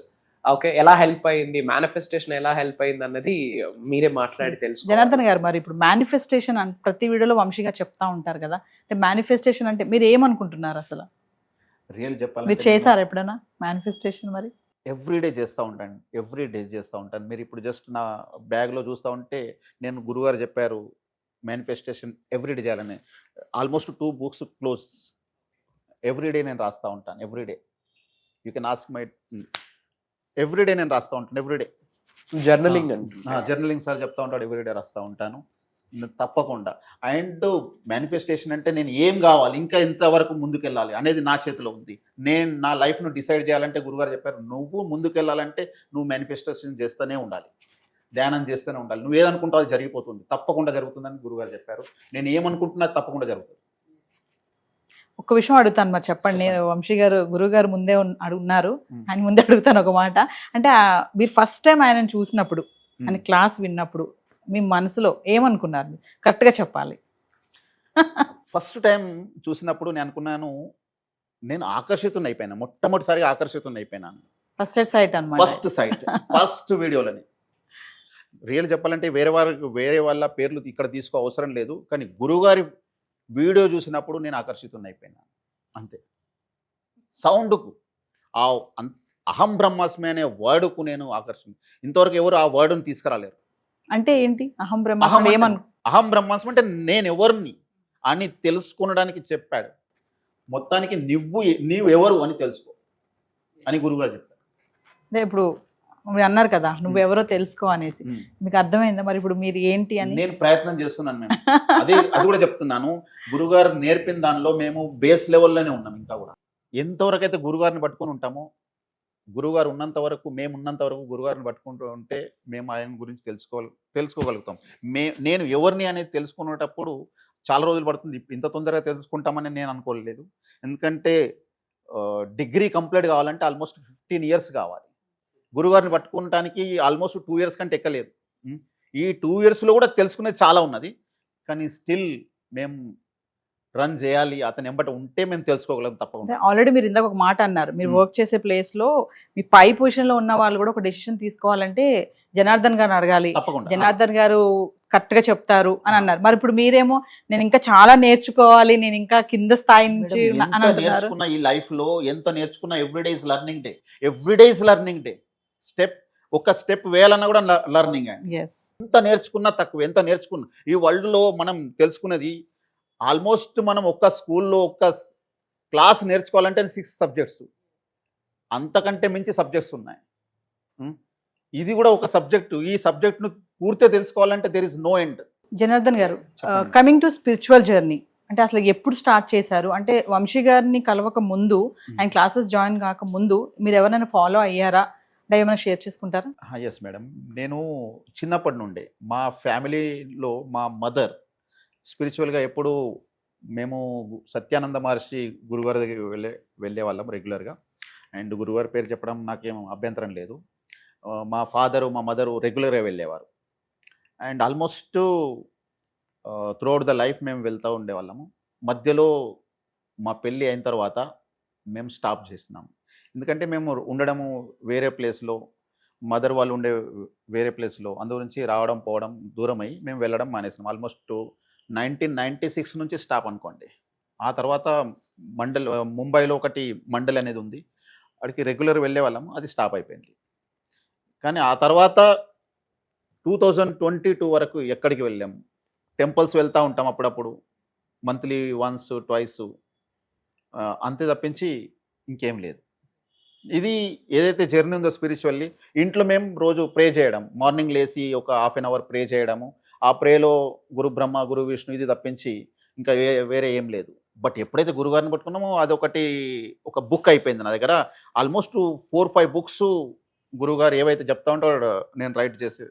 [SPEAKER 4] okay, ఎలా హెల్ప్ అయింది, మేనిఫెస్టేషన్ ఎలా హెల్ప్ అయింది అన్నది మీరే మాట్లాడి తెలుసు.
[SPEAKER 3] జనార్దన్ గారు, మరి ఇప్పుడు మేనిఫెస్టేషన్ ప్రతి వీడియోలో వంశీగా చెప్తా ఉంటారు కదా, అంటే మేనిఫెస్టేషన్ అంటే మీరు ఏమనుకుంటున్నారు అసలు?
[SPEAKER 2] రియల్ చెప్పాలి,
[SPEAKER 3] మీరు చేశారు ఎప్పుడైనా మేనిఫెస్టేషన్? మరి
[SPEAKER 2] ఎవ్రీడే చేస్తూ ఉంటాను, ఎవ్రీడే చేస్తూ ఉంటాను. మీరు ఇప్పుడు జస్ట్ నా బ్యాగ్లో చూస్తూ ఉంటే నేను గురుగారు చెప్పారు మేనిఫెస్టేషన్ ఎవ్రీడే చేయాలని. Almost 2 books close. ఎవ్రీడే నేను రాస్తూ ఉంటాను, everyday. You can ask my, everyday నేను రాస్తూ ఉంటాను, ఎవ్రీడే
[SPEAKER 4] జర్నలింగ్
[SPEAKER 2] జర్నలింగ్ సార్ చెప్తా ఉంటాడు, ఎవ్రీడే రాస్తూ ఉంటాను తప్పకుండా. అండ్ మేనిఫెస్టేషన్ అంటే నేను ఏం కావాలి, ఇంకా ఎంతవరకు ముందుకెళ్ళాలి అనేది నా చేతిలో ఉంది. నేను నా లైఫ్ను డిసైడ్ చేయాలంటే గురుగారు చెప్పారు, నువ్వు ముందుకెళ్ళాలంటే నువ్వు మేనిఫెస్టేషన్ చేస్తూనే ఉండాలి, ధ్యానం చేస్తూనే ఉండాలి. నువ్వు ఏదనుకుంటావు అది జరిగిపోతుంది, తప్పకుండా జరుగుతుందని గురుగారు చెప్పారు. నేను ఏమనుకుంటున్నా తప్పకుండా జరుగుతుంది.
[SPEAKER 3] ఒక విషయం అడుగుతాను, మరి చెప్పండి. నేను వంశీ గారు గురువు గారు ముందే ఉన్నారు, ఆయన ముందే అడుగుతాను ఒక మాట. అంటే మీరు ఫస్ట్ టైం ఆయనను చూసినప్పుడు, ఆయన క్లాస్ విన్నప్పుడు మీ మనసులో ఏమనుకున్నారు? కరెక్ట్గా చెప్పాలి.
[SPEAKER 2] ఫస్ట్ టైం చూసినప్పుడు నేను అనుకున్నాను, నేను ఆకర్షితుని అయిపోయినా, మొట్టమొదటిసారిగా ఆకర్షితుని అయిపోయినాను.
[SPEAKER 3] ఫస్ట్ సైట్ అన్నమాట.
[SPEAKER 2] ఫస్ట్ సైట్, ఫస్ట్ వీడియోలని. రియల్ చెప్పాలంటే వేరే వాళ్ళ పేర్లు ఇక్కడ తీసుకో అవసరం లేదు, కానీ గురువుగారి వీడియో చూసినప్పుడు నేను ఆకర్షితుని అయిపోయినాను అంతే. సౌండ్కు, ఆ అహం బ్రహ్మాస్మి అనే వర్డ్కు నేను ఆకర్షణ. ఇంతవరకు ఎవరు ఆ వర్డ్ని తీసుకురాలేరు.
[SPEAKER 3] అంటే ఏంటి అహం బ్రహ్మాస్మి?
[SPEAKER 2] అహం బ్రహ్మాస్మి అంటే నేను ఎవరిని అని తెలుసుకునడానికి చెప్పాడు. మొత్తానికి నీవు ఎవరు అని తెలుసుకో అని గురువుగారు చెప్పారు.
[SPEAKER 3] అంటే ఇప్పుడు మీరు అన్నారు కదా నువ్వు ఎవరో తెలుసుకో అనేసి, మీకు అర్థమైందా మరి ఇప్పుడు మీరు ఏంటి అని?
[SPEAKER 2] నేను ప్రయత్నం చేస్తున్నాను మేము. అది కూడా చెప్తున్నాను, గురుగారు నేర్పిన దానిలో మేము బేస్ లెవెల్లోనే ఉన్నాం. ఇంకా కూడా ఎంతవరకు అయితే గురుగారిని పట్టుకొని ఉంటామో, గురుగారు ఉన్నంత వరకు, మేము ఉన్నంత వరకు గురుగారిని పట్టుకుంటూ ఉంటే మేము ఆయన గురించి తెలుసుకోగలుగుతాం. నేను ఎవరిని అనేది తెలుసుకునేటప్పుడు చాలా రోజులు పడుతుంది. ఇంత తొందరగా తెలుసుకుంటామని నేను అనుకోలేదు. ఎందుకంటే డిగ్రీ కంప్లీట్ కావాలంటే ఆల్మోస్ట్ 15 years కావాలి. గురుగారిని పట్టుకోవడానికి ఆల్మోస్ట్ 2 years కంటే ఎక్కలేదు. ఈ 2 yearsలో కూడా తెలుసుకునేది చాలా ఉన్నది. కానీ స్టిల్ మేము రన్ చేయాలి, అతను ఎంబట ఉంటే మేము తెలుసుకోగలం తప్పకుండా.
[SPEAKER 3] ఆల్రెడీ మీరు ఇందాక ఒక మాట అన్నారు, మీరు వర్క్ చేసే ప్లేస్లో మీ పై పొజిషన్లో ఉన్న వాళ్ళు కూడా ఒక డెసిషన్ తీసుకోవాలంటే జనార్దన్ గారిని అడగాలి,
[SPEAKER 2] తప్పకుండా
[SPEAKER 3] జనార్దన్ గారు కరెక్ట్గా చెప్తారు అని అన్నారు. మరి ఇప్పుడు మీరేమో నేను ఇంకా చాలా నేర్చుకోవాలి, నేను ఇంకా కింద స్థాయి నుంచి
[SPEAKER 2] నేర్చుకున్న ఈ లైఫ్లో ఎంత నేర్చుకున్నా everyday is learning day. Everyday is learning day. ఒక స్టెప్ వేయాలన్నా కూడా లెర్నింగ్. ఎంత నేర్చుకున్నా తక్కువ. ఎంత నేర్చుకున్నా ఈ వరల్డ్లో మనం తెలుసుకున్నది ఆల్మోస్ట్ మనం ఒక్క స్కూల్లో ఒక్క క్లాస్ నేర్చుకోవాలంటే 6 subjects, అంతకంటే మించి సబ్జెక్ట్స్ ఉన్నాయి. ఇది కూడా ఒక సబ్జెక్టు. ఈ సబ్జెక్ట్ను పూర్తిగా తెలుసుకోవాలంటే there is no end.
[SPEAKER 3] Janardhan garu, coming to spiritual journey అంటే అసలు ఎప్పుడు స్టార్ట్ చేశారు? అంటే వంశీ గారిని కలవక ముందు, ఆయన క్లాసెస్ జాయిన్ కాక ముందు మీరు ఎవరైనా ఫాలో అయ్యారా? ఏమైనా షేర్ చేసుకుంటారా?
[SPEAKER 2] ఎస్ మేడం, నేను చిన్నప్పటి నుండే మా ఫ్యామిలీలో మా మదర్ స్పిరిచువల్గా ఎప్పుడు మేము సత్యానంద మహర్షి గురుగారి దగ్గరికి వెళ్ళే వాళ్ళం రెగ్యులర్గా. అండ్ గురుగారి పేరు చెప్పడం నాకేం అభ్యంతరం లేదు. మా ఫాదరు మా మదరు రెగ్యులర్గా వెళ్ళేవారు. And almost throughout the life మేము వెళ్తూ ఉండేవాళ్ళము. మధ్యలో మా పెళ్ళి అయిన తర్వాత మేము స్టాప్ చేసినాము. ఎందుకంటే మేము ఉండడము వేరే ప్లేస్లో, మదర్ వాళ్ళు ఉండే వేరే ప్లేస్లో, అందు గురించి రావడం పోవడం దూరమై మేము వెళ్ళడం మానేసినాం. ఆల్మోస్ట్ 1996 నుంచి స్టాప్ అనుకోండి. ఆ తర్వాత ముంబైలో ఒకటి మండల్ అనేది ఉంది, అక్కడికి రెగ్యులర్ వెళ్ళే వాళ్ళము, అది స్టాప్ అయిపోయింది. కానీ ఆ తర్వాత 2022 వరకు ఎక్కడికి వెళ్ళాము. టెంపుల్స్ వెళ్తూ ఉంటాం అప్పుడప్పుడు, మంత్లీ వన్స్ ట్వైస్, అంతే తప్పించి ఇంకేం లేదు. ఇది ఏదైతే జర్నీ ఉందో స్పిరిచువల్లీ, ఇంట్లో మేము రోజు ప్రే చేయడం, మార్నింగ్ లేచి ఒక 1/2 hour ప్రే చేయడము. ఆ ప్రేలో గురు బ్రహ్మ గురు విష్ణు ఇది తప్పించి ఇంకా వేరే ఏం లేదు. బట్ ఎప్పుడైతే గురుగారిని పట్టుకున్నామో అదొకటి ఒక బుక్ అయిపోయింది నా దగ్గర. ఆల్మోస్ట్ 4-5 books గురుగారు ఏవైతే చెప్తా ఉంటాడో నేను రైట్ చేసి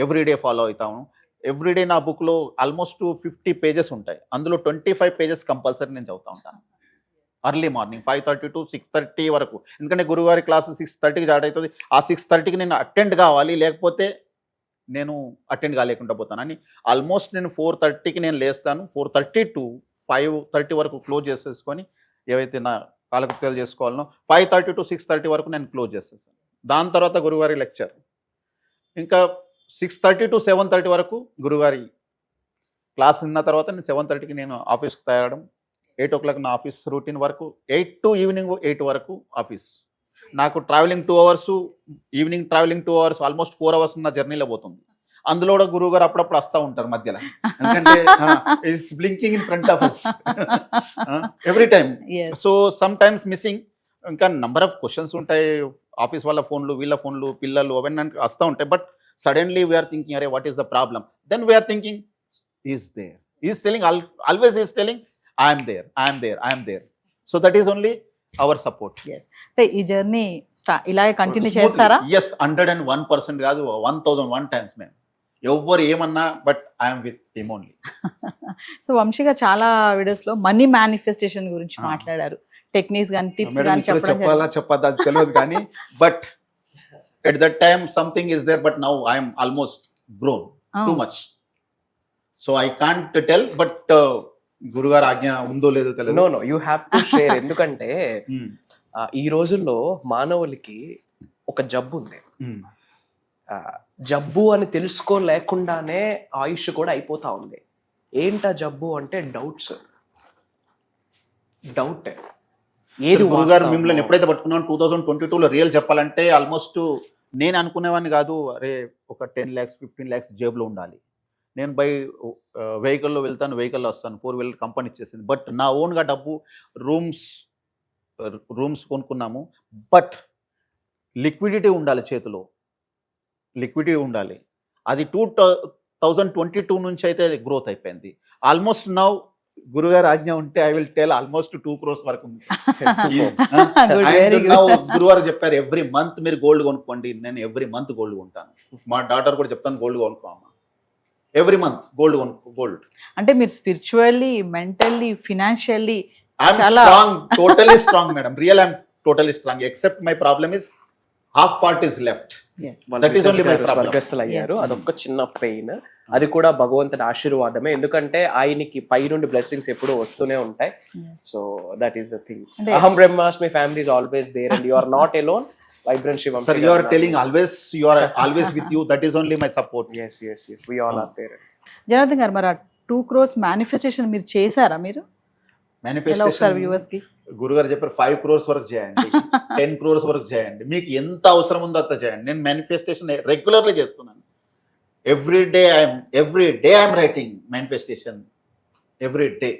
[SPEAKER 2] ఎవ్రీడే ఫాలో అవుతాను. ఎవ్రీడే నా బుక్లో ఆల్మోస్ట్ 50 pages ఉంటాయి. అందులో 25 pages కంపల్సరీ నేను చదువుతూ ఉంటాను. అర్లీ మార్నింగ్ 5:30 to 6:30 వరకు. ఎందుకంటే గురుగారి క్లాసు 6:30కి స్టార్ట్ అవుతుంది. ఆ 6:30కి నేను అటెండ్ కావాలి, లేకపోతే నేను అటెండ్ కాలేకుండా పోతానని ఆల్మోస్ట్ నేను 4:30కి నేను లేస్తాను. 4:30 to 5:30 వరకు క్లోజ్ చేసేసుకొని ఏవైతే నా కాలకృత్యాలు చేసుకోవాలనో 5:30 to 6:30 వరకు నేను క్లోజ్ చేసేస్తాను. దాని తర్వాత గురుగారి లెక్చర్. ఇంకా 6:30 to 7:30 వరకు గురుగారి క్లాస్ విన్న తర్వాత నేను 7:30కి నేను ఆఫీస్కి తయారడం. 8 o'clock నా ఆఫీస్ రూటీన్ వరకు, 8 to ఈవినింగ్ 8 వరకు ఆఫీస్. నాకు travelling 2 hours, evening travelling 2 hours, almost 4 hours నా జర్నీలో పోతుంది. అందులో కూడా గురువు గారు అప్పుడప్పుడు వస్తూ ఉంటారు మధ్యలో. ఎందుకంటే is blinking in front of us every time. So sometimes missing. ఇంకా నంబర్ ఆఫ్ క్వశ్చన్స్ ఉంటాయి, ఆఫీస్ వాళ్ళ ఫోన్లు, వీళ్ళ ఫోన్లు, పిల్లలు అవన్నీ వస్తూ ఉంటాయి. బట్ సడన్లీ వీఆర్ థింకింగ్, అరే what is the problem? Then we're thinking is there, is telling, always is telling I am there. So that is only our support.
[SPEAKER 3] Yes. అంటే ఈ జర్నీ ఇలాగే కంటిన్యూ చేస్తారా?
[SPEAKER 2] Yes, 101% కాదు, 1001 times మేము. ఎవరు ఏమన్నా but I'm with him only.
[SPEAKER 3] So Vamshi garu చాలా వీడియోస్లో మనీ మేనిఫెస్టేషన్ గురించి మాట్లాడారు. టెక్నిక్స్ కానీ టిప్స్ కానీ
[SPEAKER 2] చెప్పదా అది తెలియదు కానీ, but at that time something is there, but now I'm almost grown too much. So I can't tell, but గురుగారు ఆజ్ఞ ఉందో లేదో తెలియదు.
[SPEAKER 4] No you have to share. ఎందుకంటే ఈ రోజుల్లో మానవులకి ఒక జబ్బు ఉంది. జబ్బు అని తెలుసుకోలేకుండానే ఆయుష్ కూడా అయిపోతా ఉంది. ఏంటా జబ్బు అంటే డౌట్. ఏది
[SPEAKER 2] గురుగారు మిమ్మల్ని ఎప్పుడైతే పట్టుకున్నాను 2022లో రియల్ చెప్పాలంటే ఆల్మోస్ట్ నేను అనుకునేవాడిని కాదు, అరే ఒక 10 lakhs 15 lakhs జేబులో ఉండాలి. నేను వెహికల్లో వెళ్తాను, వెహికల్లో వస్తాను, 4-wheeler కంపెనీ ఇచ్చేసింది. బట్ నా ఓన్గా డబ్బు రూమ్స్ కొనుక్కున్నాము. బట్ లిక్విడిటీ ఉండాలి చేతిలో, లిక్విడిటీ ఉండాలి. అది 2022 నుంచి అయితే గ్రోత్ అయిపోయింది. ఆల్మోస్ట్ నౌ గురుగారు ఆజ్ఞ ఉంటే I will tell almost 2 crores వరకు ఉంది. గురువారు చెప్పారు ఎవ్రీ మంత్ మీరు గోల్డ్ కొనుక్కోండి. నేను ఎవ్రీ మంత్ గోల్డ్ కొంటాను. మా డాటర్ కూడా చెప్తాను గోల్డ్ కొనుక్కోమా, ఎవ్రీ మంత్ గోల్డ్.
[SPEAKER 3] అంటే మీరు spiritually, mentally, financially
[SPEAKER 2] I'm strong, totally strong madam. Real I'm totally strong. Except my problem is half part is left. That is only my problem.
[SPEAKER 4] స్వర్గస్థులు అయ్యారు, అదొక చిన్న పెయిన్. అది కూడా భగవంతుడి ఆశీర్వాదమే, ఎందుకంటే ఆయనకి పై నుండి బ్లెస్సింగ్స్ ఎప్పుడూ వస్తూనే ఉంటాయి. So that is the thing. Aham Brahmasmi family is always there and you are not alone. Vibrant Shivam
[SPEAKER 2] sir, you are telling always, you are always with you. That is only my support.
[SPEAKER 4] yes we all are there.
[SPEAKER 3] Janardhan గారు, మరి ఆ 2 crores మేనిఫెస్టేషన్ మీరు చేశారా? మీరు ఎలా ఒకసారి వ్యూవర్స్ కి
[SPEAKER 2] గురుగారు చెప్పారు 5 crores వరకు చేయండి, 10 crores వరకు చేయండి, మీకు ఎంత అవసరం ఉందో అంత చేయండి. నేను మేనిఫెస్టేషన్ రెగ్యులర్లీ చేస్తున్నాను. Every day I'm writing manifestation every day.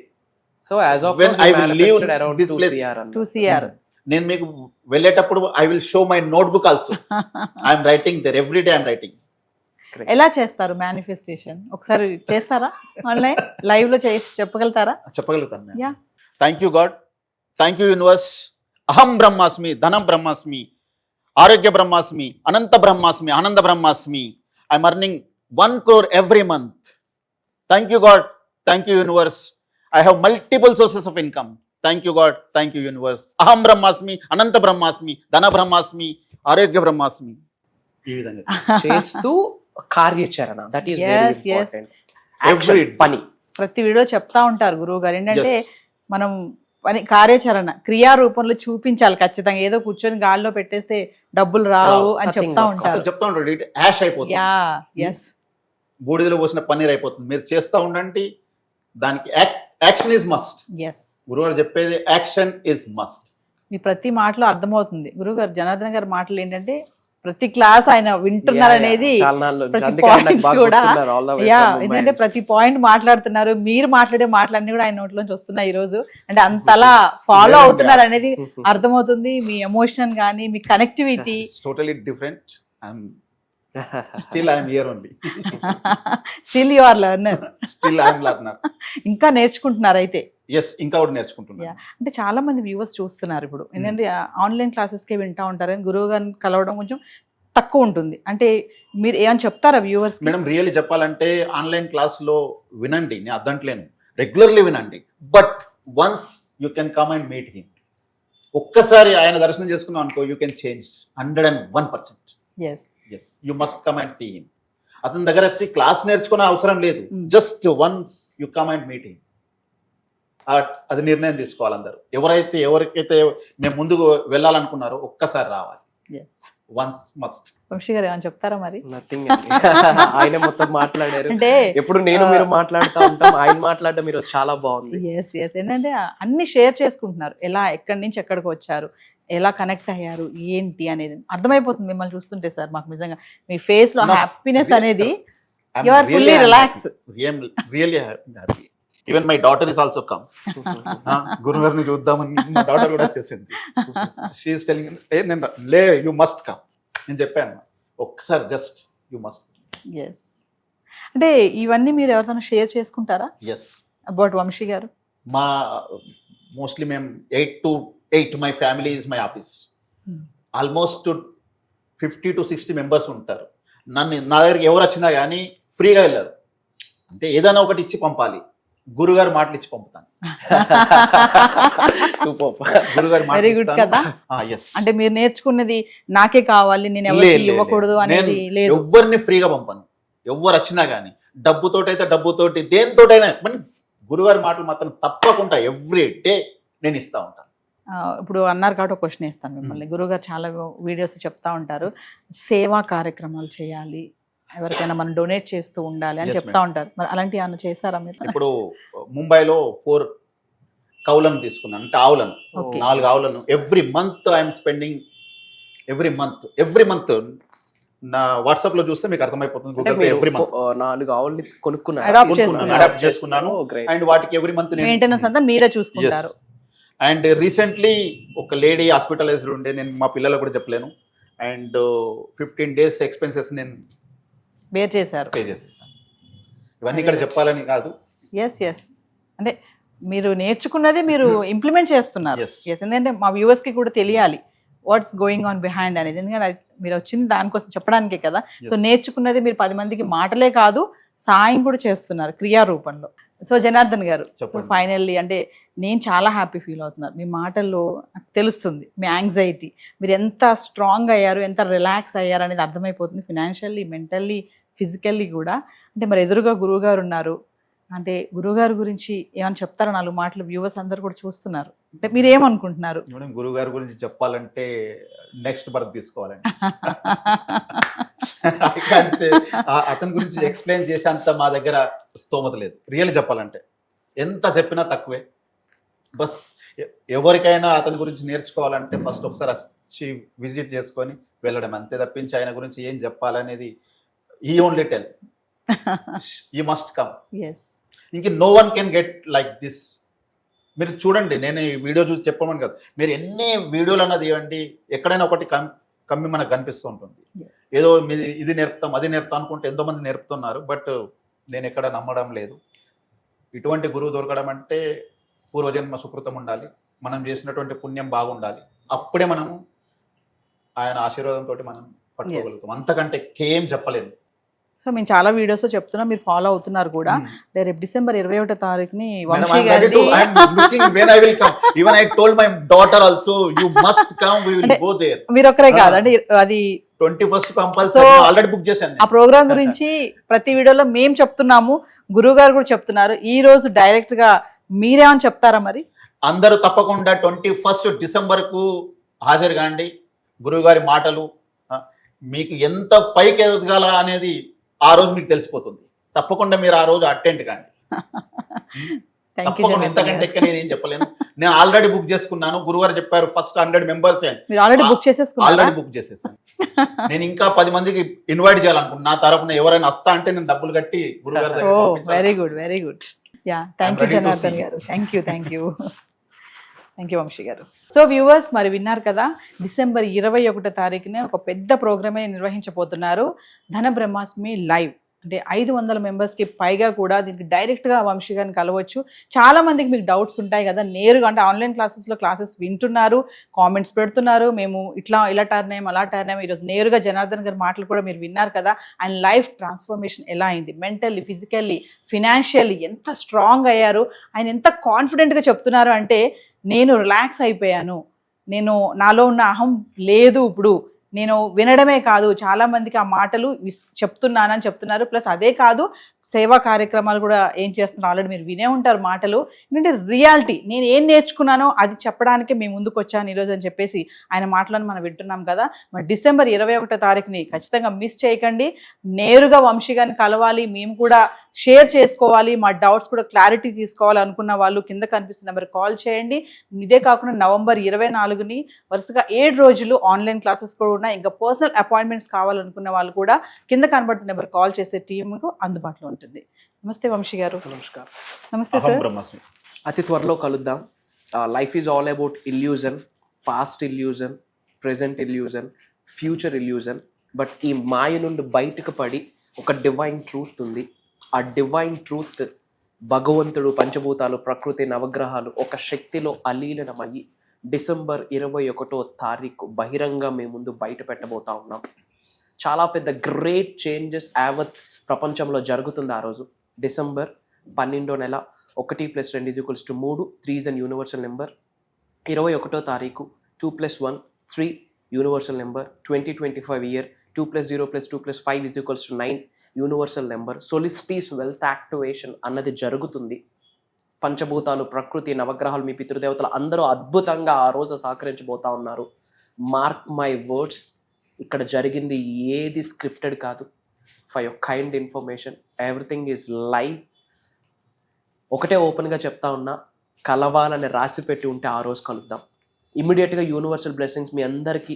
[SPEAKER 4] So as of
[SPEAKER 2] When I will leave
[SPEAKER 4] around
[SPEAKER 2] this
[SPEAKER 4] 2
[SPEAKER 2] place-
[SPEAKER 4] CR
[SPEAKER 3] 2 CR.
[SPEAKER 2] నేను మీకు వెళ్ళేటప్పుడు I will show my notebook also. I'm writing there every day. I'm writing.
[SPEAKER 3] ఎలా చేస్తారు మేనిఫెస్టేషన్? ఒకసారి చేస్తారా? ఆన్లైన్ లైవ్ లో చేసి చెప్పగలుగుతారా?
[SPEAKER 2] చెప్పగలుగుతాను.
[SPEAKER 3] Yeah.
[SPEAKER 2] Thank you God, thank you universe. అహం బ్రహ్మాస్మి, ధనం బ్రహ్మాస్మి, ఆరోగ్య బ్రహ్మాస్మి, అనంత బ్రహ్మాస్మి, ఆనంద బ్రహ్మాస్మి. I'm earning 1 crore every month. Thank you God, thank you universe. I have multiple sources of income. Thank you God, thank you universe. Aham brahmasmi, ananta brahmasmi, dhana brahmasmi, arogya brahmasmi. ఈ విధంగా
[SPEAKER 4] చేస్తూ కార్యాచరణ, that is very
[SPEAKER 3] Yes, yes.
[SPEAKER 4] Important.
[SPEAKER 2] Every day.
[SPEAKER 4] పని
[SPEAKER 3] ప్రతి వీడియో చెప్తా ఉంటారు గురువు గారు ఏంటంటే
[SPEAKER 2] Yes.
[SPEAKER 3] మనం పని కార్యాచరణ క్రియా రూపంలో చూపించాలి ఖచ్చితంగా. ఏదో కూర్చొని గాల్లో పెట్టేస్తే డబ్బులు రావు అని
[SPEAKER 4] Nothing
[SPEAKER 3] చెప్తా
[SPEAKER 4] work.
[SPEAKER 3] ఉంటారు.
[SPEAKER 2] చెప్తా ఉంటాడు యాష్ అయిపోతుంది,
[SPEAKER 3] యా, ఎస్.
[SPEAKER 2] బూడిదలో పోసిన పన్నీర్ అయిపోతుంది. మీరు చేస్తూ ఉండండి. దానికి యాక్షన్ ఈజ్ మస్ట్.
[SPEAKER 3] ఎస్.
[SPEAKER 2] గురువారు చెప్పేది యాక్షన్ ఈజ్ మస్ట్.
[SPEAKER 3] మీ ప్రతి మాటలో అర్థమవుతుంది గురువు గారు. జనార్దన్ గారి మాటలు ఏంటంటే ప్రతి క్లాస్ ఆయన వింటున్నారు అనేది, ప్రతి పాయింట్స్ కూడా ఎందుకంటే ప్రతి పాయింట్ మాట్లాడుతున్నారు. మీరు మాట్లాడే మాటలన్నీ కూడా ఆయన నోట్లోంచి వస్తున్నాయి ఈ రోజు. అంటే అంతలా ఫాలో అవుతున్నారు అనేది అర్థమవుతుంది. మీ ఎమోషన్ కానీ, మీ connectivity
[SPEAKER 2] totally different. Still I'm here only.
[SPEAKER 3] Still you are learner.
[SPEAKER 2] Still I'm learner.
[SPEAKER 3] ఇంకా నేర్చుకుంటున్నారు అయితే.
[SPEAKER 2] ఎస్, ఇంకా ఒకటి నేర్చుకుంటున్నాను.
[SPEAKER 3] అంటే చాలా మంది వ్యూవర్స్ చూస్తున్నారు ఇప్పుడు. ఏంటంటే ఆన్లైన్ క్లాసెస్కే వింటా ఉంటారు కానీ గురువు గారిని కలవడం కొంచెం తక్కువ ఉంటుంది. అంటే మీరు ఏమని చెప్తారా వ్యూవర్స్?
[SPEAKER 2] మేడం రియల్లీ చెప్పాలంటే ఆన్లైన్ క్లాస్లో వినండి, నేను అద్దంటలేను, రెగ్యులర్లీ వినండి. But once you can come and meet him. ఒక్కసారి ఆయన దర్శనం చేసుకున్నాం అనుకో, you can change 101%.
[SPEAKER 3] Yes.
[SPEAKER 2] Yes, you must come and see him. అతని దగ్గర వచ్చి క్లాస్ నేర్చుకునే అవసరం లేదు. Just once you come and meet him. అది నిర్ణయం తీసుకోవాలి అందరూ. ఎవరికైతే మేము ముందుకు వెళ్ళాలనుకున్నారో ఒక్కసారి రావాలి.
[SPEAKER 3] ఎస్.
[SPEAKER 2] Once must.
[SPEAKER 3] వంశీ గారు ఏమని చెప్తారా మరి?
[SPEAKER 4] నథింగ్. ఆయన మొత్తం మాట్లాడారు.
[SPEAKER 3] అంటే
[SPEAKER 4] ఎప్పుడు నేను మీరు మాట్లాడుతూ ఉంటాం, ఆయన మాట్లాడడం మీరు చాలా బాగుంది.
[SPEAKER 3] Yes, yes. ఏంటంటే అన్ని షేర్ చేసుకుంటున్నారు. ఎలా, ఎక్కడి నుంచి ఎక్కడికి వచ్చారు, ఎలా కనెక్ట్ అయ్యారు, ఏంటి అనేది అర్థమైపోతుంది మిమ్మల్ని చూస్తుంటే సార్. మాకు నిజంగా మీ ఫేస్ లో హ్యాపీనెస్ అనేది, you are fully relax.
[SPEAKER 2] Really happy. Even my daughter is also come. గురుగారిని చూద్దామని మా డాటర్ కూడా వచ్చేసింది. షీఈస్ టెలింగ్ నేను లే, యూ మస్ట్ కమ్. నేను చెప్పాను ఒక్కసారి జస్ట్ యూ మస్ట్.
[SPEAKER 3] ఎస్. అంటే ఇవన్నీ మీరు ఎవరితో షేర్ చేసుకుంటారా
[SPEAKER 2] ఎస్.
[SPEAKER 3] అబౌట్ వంశీ గారు?
[SPEAKER 2] మా మోస్ట్లీ మేము 8 to 8 my family is my office. Almost 50 to 60 members ఉంటారు. నా దగ్గరికి ఎవరు వచ్చినా కానీ ఫ్రీగా వెళ్ళారు. అంటే ఏదైనా ఒకటి ఇచ్చి పంపాలి. గురుగారు మాటలు ఇచ్చి పంపుతాను.
[SPEAKER 4] సూపర్.
[SPEAKER 2] గురుగారు
[SPEAKER 3] వెరీ గుడ్ కదా. అంటే మీరు నేర్చుకున్నది నాకే కావాలి, నేను ఎవరికి ఇవ్వకూడదు అనేది లేదు.
[SPEAKER 2] ఎవరిని ఫ్రీగా పంపను. ఎవరు వచ్చినా కానీ డబ్బుతోటి దేనితోటైనా, గురుగారి మాటలు మాత్రం తప్పకుండా ఎవ్రీ డే నేను ఇస్తా ఉంటాను.
[SPEAKER 3] ఇప్పుడు అన్నారు కాబట్టి ఒక క్వశ్చన్ వేస్తాను మిమ్మల్ని. గురుగారు చాలా వీడియోస్ చెప్తా ఉంటారు, సేవా కార్యక్రమాలు చేయాలి, ఎవరికైనా మనం డొనేట్ చేస్తూ ఉండాలి అని చెప్తా ఉంటారు. మరి అలాంటి ఏమైనా చేశారా మీరు?
[SPEAKER 2] ఇప్పుడు ముంబైలో 4 కౌలను తీసుకున్నాను, అంటే ఆవులను, 4 ఆవులను. Every month I'm spending, every month నా వాట్సాప్ లో చూస్తే మీకు అర్థమైపోతుంది.
[SPEAKER 4] అంటే
[SPEAKER 2] గూగుల్ పే
[SPEAKER 4] మీరు
[SPEAKER 2] ఎవ్రీ మంత్
[SPEAKER 4] 4 ఆవుల్ని కొనుక్కున్నారు.
[SPEAKER 3] Adopt
[SPEAKER 2] అడాప్ట్ చేసుకున్నాను. అండ్ వాటికి ఎవ్రీ మంత్
[SPEAKER 3] మెయింటెనెన్స్ అంతా మీరే చూసుకుంటారు.
[SPEAKER 2] అండ్ రీసెంట్లీ ఒక లేడీ హాస్పిటలైజ్డ్ ఉండే, నేను మా పిల్లలకు కూడా చెప్పలేను. అండ్ 15 days ఎక్స్పెన్సెస్ నేను
[SPEAKER 3] బేర్ చేశారు.
[SPEAKER 2] పే చేసేసాను. ఇవన్నీ ఇక్కడ చెప్పాలని కాదు.
[SPEAKER 3] ఎస్ అంటే మీరు నేర్చుకున్నది మీరు ఇంప్లిమెంట్ చేస్తున్నారు.
[SPEAKER 2] Yes.
[SPEAKER 3] ఎస్, ఎందుకంటే మా వ్యూవర్స్కి కూడా తెలియాలి వాట్స్ గోయింగ్ ఆన్ బిహైండ్ అనేది. ఎందుకంటే మీరు వచ్చింది దానికోసం చెప్పడానికే కదా. సో నేర్చుకున్నది మీరు 10 మందికి మాటలే కాదు, సాయం కూడా చేస్తున్నారు క్రియా రూపంలో. సో జనార్దన్ గారు, సో
[SPEAKER 2] చెప్పండి.
[SPEAKER 3] ఫైనల్లీ అంటే నేను చాలా హ్యాపీ ఫీల్ అవుతున్నారు. మీ మాటల్లో నాకు తెలుస్తుంది మీ యాంగ్జైటీ, మీరు ఎంత స్ట్రాంగ్ అయ్యారు, ఎంత రిలాక్స్ అయ్యారు అనేది అర్థమైపోతుంది. ఫినాన్షియల్లీ, మెంటల్లీ, ఫిజికల్లీ కూడా. అంటే మరి ఎదురుగా గురువుగారు ఉన్నారు, అంటే గురువుగారి గురించి ఏమైనా చెప్తారా? 4 మాటలు వ్యూవర్స్ అందరు కూడా చూస్తున్నారు, అంటే మీరు ఏమనుకుంటున్నారు?
[SPEAKER 2] మేడం, గురువు గారి గురించి చెప్పాలంటే నెక్స్ట్ బర్త్ తీసుకోవాలండి. I can't say. అతని గురించి ఎక్స్ప్లెయిన్ చేసేంత మా దగ్గర స్తోమత లేదు. రియల్ చెప్పాలంటే ఎంత చెప్పినా తక్కువే. బస్ ఎవరికైనా అతని గురించి నేర్చుకోవాలంటే ఫస్ట్ ఒకసారి వచ్చి విజిట్ చేసుకొని వెళ్ళడం, అంతే తప్పించి ఆయన గురించి ఏం చెప్పాలనేది ఈ only tell, you must come.
[SPEAKER 3] Yes,
[SPEAKER 2] ఇంక no one can get like this. మీరు చూడండి, నేను ఈ వీడియో చూసి చెప్పమని కాదు, మీరు ఎన్ని వీడియోలు అన్నది ఇవ్వండి, ఎక్కడైనా ఒకటి కమ్మి మనకు కనిపిస్తూ ఉంటుంది.
[SPEAKER 3] ఎస్,
[SPEAKER 2] ఏదో ఇది నేర్పుతాం అది నేర్పుతాం అనుకుంటే ఎంతోమంది నేర్పుతున్నారు, బట్ నేను ఎక్కడ నమ్మడం లేదు. ఇటువంటి గురువు దొరకడం అంటే పూర్వజన్మ సుకృతం ఉండాలి, మనం చేసినటువంటి పుణ్యం బాగుండాలి, అప్పుడే మనము ఆయన ఆశీర్వాదంతో మనం పట్టుకోగలుగుతాం. అంతకంటే ఏం చెప్పలేదు.
[SPEAKER 3] సో మేము చాలా వీడియోస్లో చెప్తున్నాం, మీరు ఫాలో అవుతున్నారు కూడా. రేపు డిసెంబర్ 21వ తారీఖుని
[SPEAKER 2] Madam,
[SPEAKER 3] వంశీ
[SPEAKER 2] I'm ready
[SPEAKER 3] గారిది.
[SPEAKER 2] to- I'm looking when I will come. Even I told my daughter also, you must come, we will go there.
[SPEAKER 3] మీరు ఒక్కరే కాదు, అంటే అది
[SPEAKER 2] 21st కంపల్సరీ ఆల్రెడీ బుక్ చేశాను.
[SPEAKER 3] ఆ ప్రోగ్రామ్ గురించి ప్రతి వీడియోలో మేము చెప్తున్నాము, గురువు గారు కూడా చెప్తున్నారు. ఈ రోజు డైరెక్ట్ గా మీరేమని చెప్తారా మరి?
[SPEAKER 2] అందరూ తప్పకుండా 21st డిసెంబర్కు హాజరు కాండి. గురువు గారి మాటలు మీకు ఎంత పైకి ఎదగాల అనేది ఆ రోజు మీకు తెలిసిపోతుంది. తప్పకుండా మీరు ఆ రోజు అటెండ్ కాండి.
[SPEAKER 3] Thank you.
[SPEAKER 2] తప్పకుండా ఇంతకంటే ఎక్క నేను ఏం చెప్పలేను. నేను ఆల్రెడీ బుక్ చేసుకున్నాను. గురుగారు చెప్పారు ఫస్ట్ 100 members.
[SPEAKER 3] మీరు ఆల్రెడీ బుక్ చేసేసుకున్నారా?
[SPEAKER 2] ఆల్రెడీ బుక్ చేసేసాను. నేను ఇంకా 10 మందికి ఇన్వైట్ చేయాలనుకుంటున్నా. నా తరఫున ఎవరైనా వస్తా అంటే నేను డబ్బులు కట్టి గురుగారి దగ్గర
[SPEAKER 3] ఓ
[SPEAKER 2] పంపించాలి.
[SPEAKER 3] Very good, very good. Yeah, thank you
[SPEAKER 2] ready to
[SPEAKER 3] Janardhan
[SPEAKER 2] see.
[SPEAKER 3] Garu. Thank you thank you Vamshi garu. So viewers, మరి విన్నారు కదా, డిసెంబర్ 21వ తారీఖునే ఒక పెద్ద ప్రోగ్రామే నిర్వహించబోతున్నారు, ధన బ్రహ్మాస్మి లైవ్. అంటే 500 మెంబర్స్కి పైగా కూడా దీనికి డైరెక్ట్గా వంశీ గారిని కలవచ్చు. చాలా మందికి మీకు డౌట్స్ ఉంటాయి కదా, నేరుగా అంటే ఆన్లైన్ క్లాసెస్ వింటున్నారు, కామెంట్స్ పెడుతున్నారు, మేము ఇలా టర్న్ అయ్యాం అలా టర్న్ అయ్యాం. ఈరోజు నేరుగా జనార్దన్ గారి మాటలు కూడా మీరు విన్నారు కదా. ఆయన లైఫ్ ట్రాన్స్ఫర్మేషన్ ఎలా అయింది, మెంటల్లీ, ఫిజికల్లీ, ఫినాన్షియల్లీ ఎంత స్ట్రాంగ్ అయ్యారు, ఆయన ఎంత కాన్ఫిడెంట్గా చెప్తున్నారు అంటే, నేను రిలాక్స్ అయిపోయాను, నేను నాలో ఉన్న అహం లేదు, ఇప్పుడు నేను వినడమే కాదు చాలా మందికి ఆ మాటలు చెప్తున్నానని చెప్తున్నారు. ప్లస్ అదే కాదు, సేవా కార్యక్రమాలు కూడా ఏం చేస్తున్నారు ఆల్రెడీ మీరు వినే ఉంటారు మాటలు. ఎందుకంటే రియాలిటీ, నేను ఏం నేర్చుకున్నానో అది చెప్పడానికే మేము ముందుకు వచ్చాను ఈరోజు అని చెప్పేసి ఆయన మాటలను మనం వింటున్నాం కదా. మరి డిసెంబర్ 21వ తారీఖుని ఖచ్చితంగా మిస్ చేయకండి. నేరుగా వంశీ గారిని కలవాలి, మేము కూడా షేర్ చేసుకోవాలి, మా డౌట్స్ కూడా క్లారిటీ తీసుకోవాలి అనుకున్న వాళ్ళు కింద కనిపిస్తున్న నెంబర్ కాల్ చేయండి. ఇదే కాకుండా నవంబర్ 24ని వరుసగా 7 రోజులు ఆన్లైన్ క్లాసెస్ కూడా ఉన్నాయి. ఇంకా పర్సనల్ అపాయింట్మెంట్స్ కావాలనుకున్న వాళ్ళు కూడా కింద కనబడుతున్న నెంబర్ కాల్ చేసే టీంకు అందుబాటులో ఉంటుంది. నమస్తే వంశీ గారు.
[SPEAKER 4] నమస్కారం.
[SPEAKER 3] నమస్తే
[SPEAKER 2] అహం
[SPEAKER 3] సార్.
[SPEAKER 2] బ్రహ్మాస్మి.
[SPEAKER 4] అతి త్వరలో కలుద్దాం. Life is all about illusion, past illusion, present illusion, future illusion. But ఈ మాయ నుండి బయటకు పడి ఒక డివైన్ ట్రూత్ ఉంది. ఆ డివైన్ ట్రూత్ భగవంతుడు, పంచభూతాలు, ప్రకృతి, నవగ్రహాలు ఒక శక్తిలో అలీలనమయ్యి డిసెంబర్ 21వ తారీఖు బహిరంగ మేము ముందు బయట పెట్టబోతా ఉన్నాం. చాలా పెద్ద గ్రేట్ చేంజెస్ యావత్ ప్రపంచంలో జరుగుతుంది ఆ రోజు. డిసెంబర్ 12వ నెల 1 + 2 = 3, 3 is an యూనివర్సల్ నెంబర్. 21వ తారీఖు 2 + 1 3 universal number. 2025 year 2 + 0 + 2 + 5 = 9 universal number. సొలిస్టీస్ వెల్త్ యాక్టివేషన్ అన్నది జరుగుతుంది. పంచభూతాలు, ప్రకృతి, నవగ్రహాలు, మీ పితృదేవతలు అందరూ అద్భుతంగా ఆ రోజు సహకరించబోతా ఉన్నారు. మార్క్ మై వర్డ్స్, ఇక్కడ జరిగింది ఏది స్క్రిప్టెడ్ కాదు. For your kind information, everything is live. ఒకటే ఓపెన్గా చెప్తా ఉన్నా, కలవాలని రాసి పెట్టి ఉంటే ఆ రోజు కలుద్దాం. ఇమ్మీడియట్గా యూనివర్సల్ బ్లెస్సింగ్స్ మీ అందరికీ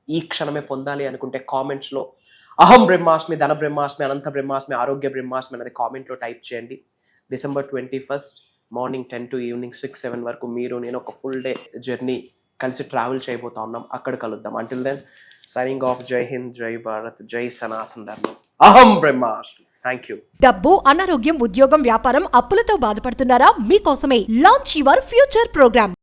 [SPEAKER 4] ఈ క్షణమే పొందాలి అనుకుంటే కామెంట్స్లో అహం బ్రహ్మాస్మి, ధన బ్రహ్మాస్మి, అనంత బ్రహ్మాస్మి, ఆరోగ్య బ్రహ్మాస్మి అనేది కామెంట్లో టైప్ చేయండి. December 21st morning 10 to evening 6-7 వరకు మీరు నేను ఒక ఫుల్ డే జర్నీ కలిసి ట్రావెల్ చేయబోతా ఉన్నాం. అక్కడ కలుద్దాం. Until then signing off. జై హింద్, జై భారత్, జై సనాతన్ ధర్మం. అహం బ్రహ్మాస్మి. Thank you.
[SPEAKER 1] డబ్బు, అనారోగ్యం, ఉద్యోగం, వ్యాపారం, అప్పులతో బాధపడుతున్నారా? మీకోసమే లాంచ్ యువర్ ఫ్యూచర్ ప్రోగ్రామ్.